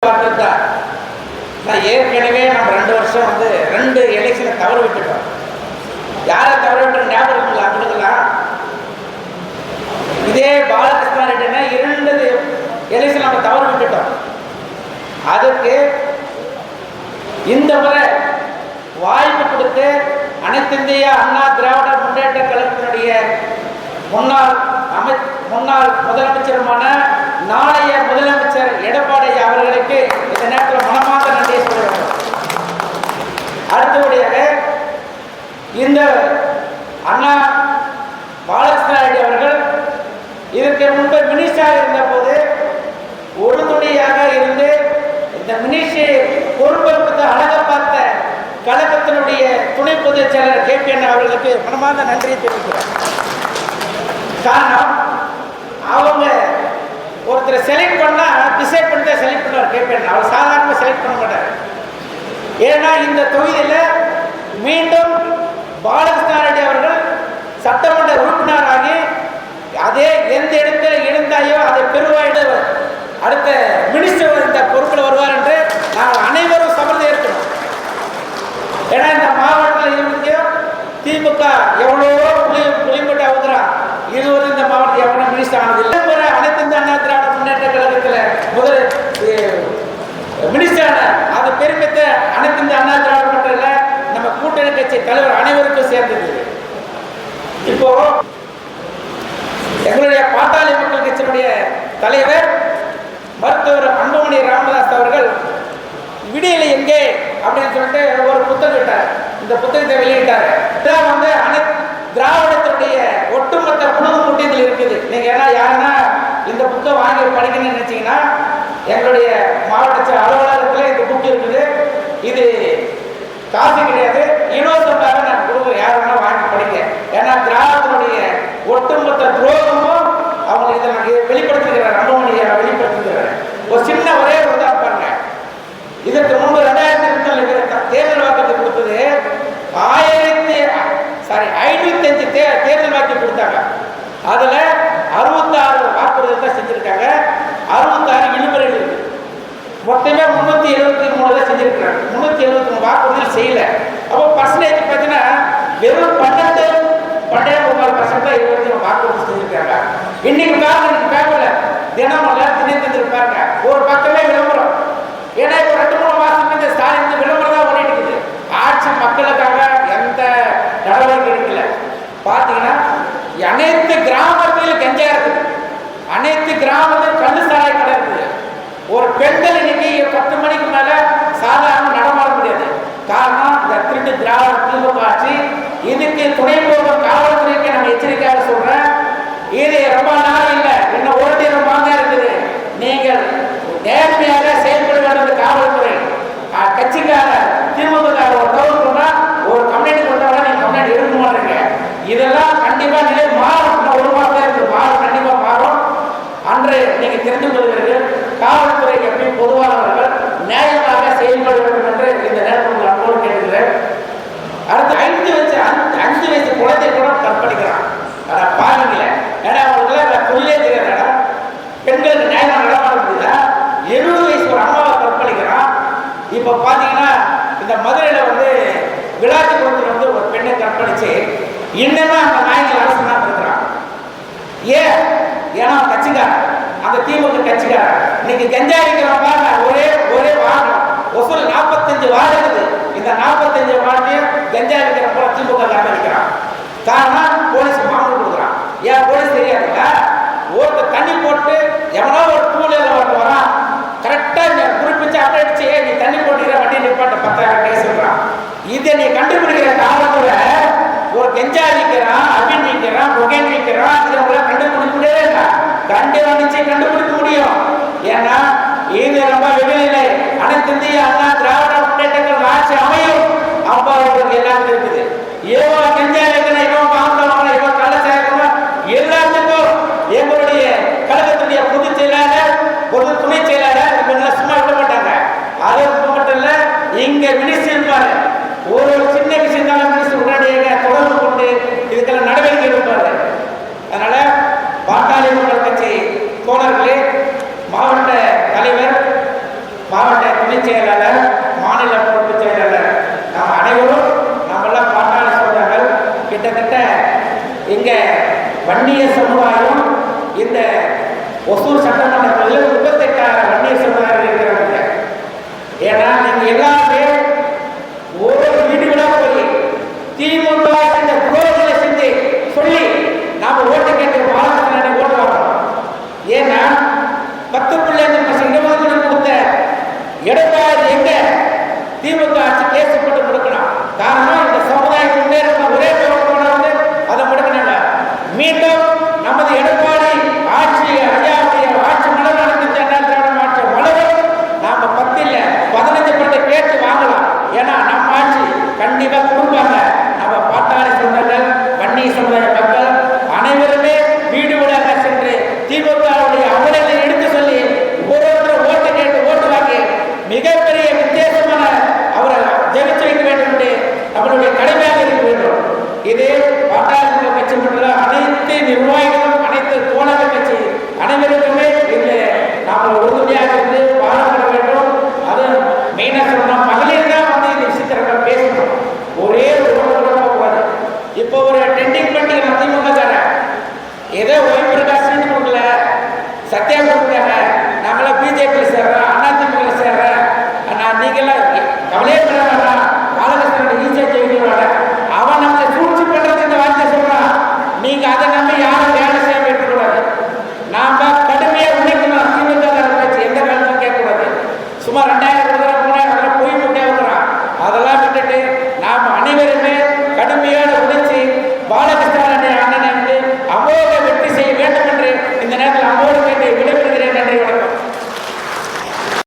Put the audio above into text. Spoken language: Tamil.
பார்த்துருந்தார். நான் ஏற்கனவே நம்ம 2 வருஷம் வந்து 2 எலெக்ஷனை தவற விட்டுட்டோம். யாரை தவற விட்டு ஞாபகம் இருக்குங்களா? கொடுக்கலாம். இதே பாலகிருஷ்ணா ரெட்டினா 2 எலெக்ஷன் நம்ம தவற விட்டுட்டோம். அதுக்கு இந்த முறை வாய்ப்பு கொடுத்து அனைத்து இந்திய அண்ணா திராவிட முன்னேற்ற கழகத்தினுடைய முன்னாள் முதலமைச்சருமான நாளைய முதலமைச்சர் எடப்பாடி அவர்களுக்கு இந்த நேரத்தில் மனமார்ந்த நன்றியை சொல்லுவாங்க. அடுத்தபடியாக இந்த அண்ணா பாலகிருஷ்ணா ரெட்டி அவர்கள் இதற்கு முன்பு மினிஸ்டராக இருந்த போது உறுதுணையாக இருந்து இந்த மினிஸ்ட்ரி பொறுப்பெடுப்பது அழக பார்த்த கழகத்தினுடைய துணை பொதுச் செயலர் KPN அவர்களுக்கு மனமார்ந்த நன்றியை தெரிவிக்கிறார். காரணம், அவங்க ஒருத்தரை செலக்ட் பண்ணா டிசைட் பண்ணி தான் செலக்ட் பண்ணுவார் KPN. அவர் சாதாரணமாக செலக்ட் பண்ண மாட்டார். ஏன்னா இந்த தொகுதியில் மீண்டும் பாலகிருஷ்ணா ரெட்டி அவர்கள் சட்டமன்ற உறுப்பினராகி அதே எந்த இடத்துல இருந்தாயோ அதை பெருவாயிட அடுத்த மினிஸ்டர் இந்த பொறுப்பில் வருவார் என்று நாங்கள் அனைவரும் சபதம் ஏற்கணும். ஏன்னா இந்த மாவட்டத்தில் இருந்தும் திமுக எவ்வளவோ புளிமட்டை அவுக்குறான். இதுவரை இந்த மாவட்டம் எவ்வளோ மினிஸ்டர் ஆனதில்லை. அனைத்து இந்த அண்ணா திராவிட முன்னேற்ற கழகத்தில் முதல் மினிஸ்டரான அது பெருமித்த அனைத்து இந்த அண்ணா திராவிட முன்னேற்ற நம்ம கூட்டணி கட்சி தலைவர் அனைவருக்கும் சேர்ந்தது. இப்போ எங்களுடைய பாட்டாளி மக்கள் கட்சியினுடைய தலைவர் மருத்துவர் அன்புமணி ராமதாஸ் அவர்கள் விடியல் எங்கே அப்படின்னு சொல்லிட்டு ஒரு புத்தகம் விட்டார். இந்த புத்தகத்தை வெளியிட்டார். இதான் வந்து அனைத்து திராவிடத்தினுடைய ஒட்டுமொத்த குடும்ப கூட்டத்தில் இருக்குது. நீங்க ஏன்னா யாருன்னா இந்த புத்தகம் வாங்கி படிக்கணும்னு நினைச்சீங்கன்னா எங்களுடைய மாவட்ட அலுவலகத்தில் இந்த புக் இருக்குது. இது காசு கிடையாது, இலவசமாக நான் கொடுக்குறேன். யார் வேணா வாங்கி படிக்க. ஏன்னா திராவிடத்தினுடைய ஒட்டுமொத்த துரோகமும் அவங்க இதை நான் வெளிப்படுத்துகிறார். அன்புமணியை வெளிப்படுத்துகிறார். ஒரு சின்ன ஒரே ஒரு தான் பாருங்க. இதற்கு முன்பு 2002 தேர்தல் வாக்குறுதி கொடுத்தது 505 தேர்தல் வாக்கு கொடுத்தாங்க. அதுல 66 வாக்குறுதி தான் செஞ்சிருக்காங்க. 66 இழுமுறைகள் இருக்கு. மொத்தமே 373 தான் செஞ்சிருக்கிறாங்க. 373 வாக்குறுதிகள் செய்யல. அப்போ பர்சன்டேஜ் பார்த்தீங்கன்னா வெறும் 12.4% தான் 23 வாக்குறுதி செஞ்சிருக்காங்க. இன்னைக்கு பேப்பர்ல தினமல்ல தினத்தந்திருப்பாங்க ஒரு பக்கமே விளம்பரம். ஏன்னா இப்போ 2-3 மாசத்துக்கு இந்த ஸ்டாலின் விளம்பரம் தான் ஓடிட்டு இருக்குது. ஆட்சி மக்களுக்காக எந்த நடவடிக்கை எடுக்கல. பார்த்தீங்கன்னா அனைத்து கிராமத்திலும் கஞ்சா இருக்குது. அனைத்து கிராமத்திலும் கண்டு சாலை கடை இருக்குது. ஒரு பெண்கள் இன்னைக்கு 10 மணிக்கு மேல சாதாரண நடமாட முடியாது. காரணம் இந்த திருட்டு திராவிட திமுக ஆட்சி. இதுக்கு துணை போகும் காவல்துறைக்கு நம்ம எச்சரிக்கையாக சொல்றேன். இது ரொம்ப நாள் இல்லை, இன்னும் ஓட்டிடம் வாங்க இருக்குது. நீங்கள் நேர்மையாக செயல்பட வேண்டும். காவல்துறை கட்சிக்கார திமுக ஒரு தவறு சொன்னா ஒரு கம்ப்ளைண்ட் கொடுத்தா நீங்க கம்ப்ளைண்ட் எடுக்க மாட்டீங்க. இதெல்லாம் கண்டிப்பா நிலை மாறும். 1 மாதம் இருக்கு, மாறும், கண்டிப்பா மாறும். அன்று நீங்க தெரிந்து கொள்வீர்கள். காவல்துறை எப்படி பொதுவானவர்கள் நியாயமாக செயல்பட வேண்டும் என்று இந்த நேரத்தில் அன்போடு கேட்கிறேன். அடுத்து 5 வயசு குழந்தை கூட கற்பழிக்கிறான். பாருங்களேன், ஏன்னா அவங்களுக்கு தொழிலே தெரியாதா? பெண்களுக்கு நியாயமாக நடமாட முடியுதா? 70 வயசு ஒரு அம்மாவை கற்பழிக்கிறான். இப்போ பார்த்தீங்கன்னா இந்த மதுரையில் வந்து விளாத்திக்குளத்தில் வந்து ஒரு பெண்ணை கற்பழிச்சு இன்னுமே அந்த நாய்கள் அரசு தான் இருக்கிறான். ஏன்? ஏன்னா கட்சிக்காரன், அந்த திமுக கட்சிக்காரன். இன்னைக்கு கஞ்சா இருக்கிறவங்க ஒரே வாகனம் ஒசூல் 45 வார்டு இருக்குது. இந்த 45 வார்டையும் கஞ்சா இருக்கிற திமுக காரன் இருக்கிறான். காரணம் போலீஸ் மாமூல் கொடுக்குறான். ஏன் போலீஸ் தெரியாதுங்க? ஒருத்தர் தண்ணி போட்டு எவனோ ஒரு டூலர் வரான், கரெக்டாக குறிப்பிச்சு அடிச்சு நீ தண்ணி போட்டுக்கிற வண்டி நிப்பாட்ட 10,000 கேஸ் சொல்றான். இதை நீ கண்டுபிடிக்கிற காரணத்துல ஒரு கெஞ்சா விற்கிறான், அபின் விற்கிறான், கொகைன் விற்கிறான். இதை உங்களை கண்டுபிடிக்க முடியவே இல்லை. கண்டுபிடிக்க முடியும். ஏன்னா இது ரொம்ப வெளியில்லை. அனைத்து இந்திய அண்ணா திராவிட முன்னேற்ற ஆட்சி அமையும். அப்பா அவர்களுக்கு எல்லாமே இருக்குது. ஏவோ கெஞ்சா வைக்கணும், இவன் பாம்பளம், இவன் கள்ள சேர்க்கணும், எல்லாத்துக்கும் எங்களுடைய கழகத்துடைய பொதுச் செயலாளர், பொது துணை செயலாளர் இவங்க சும்மா விட மாட்டாங்க. அது மட்டும் இல்ல, இங்க மினிஸ்டர் இருப்பாரு. ஒரு சின்ன விஷயம் தான் மினிஸ்டர் உடனடியாக தொடர்பு கொண்டு இதுக்கெல்லாம் நடவடிக்கை எடுப்பாரு. அதனால பாட்டாளி மக்கள் கட்சி தோழர்களே, மாவட்ட தலைவர் துணைச் செயலாளர், மாநில பொறுப்பு செயலாளர், நாம் அனைவரும் நம்மெல்லாம் பாட்டாளி சமுதாயங்கள். கிட்டத்தட்ட இங்க வன்னிய சமுதாயம் இந்த ஒசூர் சட்டமன்ற தொகுதியில் 38 வன்னிய சமுதாயம் இருக்கிறாங்க. ஏன்னா நீங்க எல்லாருமே ஒரு வீடு விட போய் திமுக செஞ்ச துரோகங்களை செஞ்சு சொல்லி நாம ஓட்டு கேட்டு பாலகிருஷ்ணனை ஓட்டு வாங்கணும். ஏன்னா 10.5% இடஒதுக்கீடு கொடுத்த எடப்பாடி எங்க திமுக ஆட்சி கேஸ் போட்டு கொடுக்கணும். காரணம் இந்த சமுதாயம் முன்னேற்ற ஒரே வந்து அதை முடக்கினாங்க. மீண்டும் நமது எடப்பாடி ஆட்சி ஐயாவுடைய ஆட்சி மலர் நடந்துச்சு. திராவிட ஆட்சி மலரும் நாம 10 இல்ல 15% கேட்டு வாங்கலாம். ஏன்னா நம்ம ஆட்சி கண்டிப்பா கொடுப்பாங்க. நம்ம பாட்டாளி சமுதாயங்கள், வன்னிய சமுதாய மக்கள் அனைவருமே வீடு வீடாக சென்று திமுகவுடைய அவலங்களை எடுத்து சொல்லி ஒவ்வொருத்தரும் ஓட்டு கேட்டு ஓட்டு வாங்கி மிகப்பெரிய வித்தியாசமான அவரை ஜெயிச்சு வைக்க வேண்டும் என்று நம்மளுடைய கடமையாக இருக்க வேண்டும். இது பாட்டாளி கட்சி மட்டும் அனைத்து நிர்வாகிகளும், அனைத்து தோழர்கள் கட்சி அனைவருக்குமே இதில் நாம் உறுதுணையாக இருந்து பாராட்ட வேண்டும். அது மெயினாக சொல்லணும், மகளிர் தான் வந்து இந்த விஷயத்தை பேசணும். ஒரே ஒரு போகக்கூடாது. இப்போ ஒரு டெண்டிங் பண்ணி திமுக தரேன், ஏதோ ஓய்வு பிரகாஷ் கொடுக்கல, சத்யா கொடுக்குறாங்க, நாங்களாம் பிஜேபியில் சேர்றோம், அதிமுக சேர்றேன், நான் நீங்களாம் கவலையே பண்ண வேண்டாம், பாலகிருஷ்ணன் ஈஸியாக ஜெயிக்கிறாங்க, அவன் நம்மளை சூழ்ச்சி பண்றது இந்த வார்த்தை சொல்றான். நீங்க அதை நம்பி யாரும் வேலை செய்ய வைக்கக்கூடாது. நாம கடுமையாக உழைக்கணும். திமுக பேச்சு எந்த காலத்தும் கேட்கக்கூடாது. சுமார் 2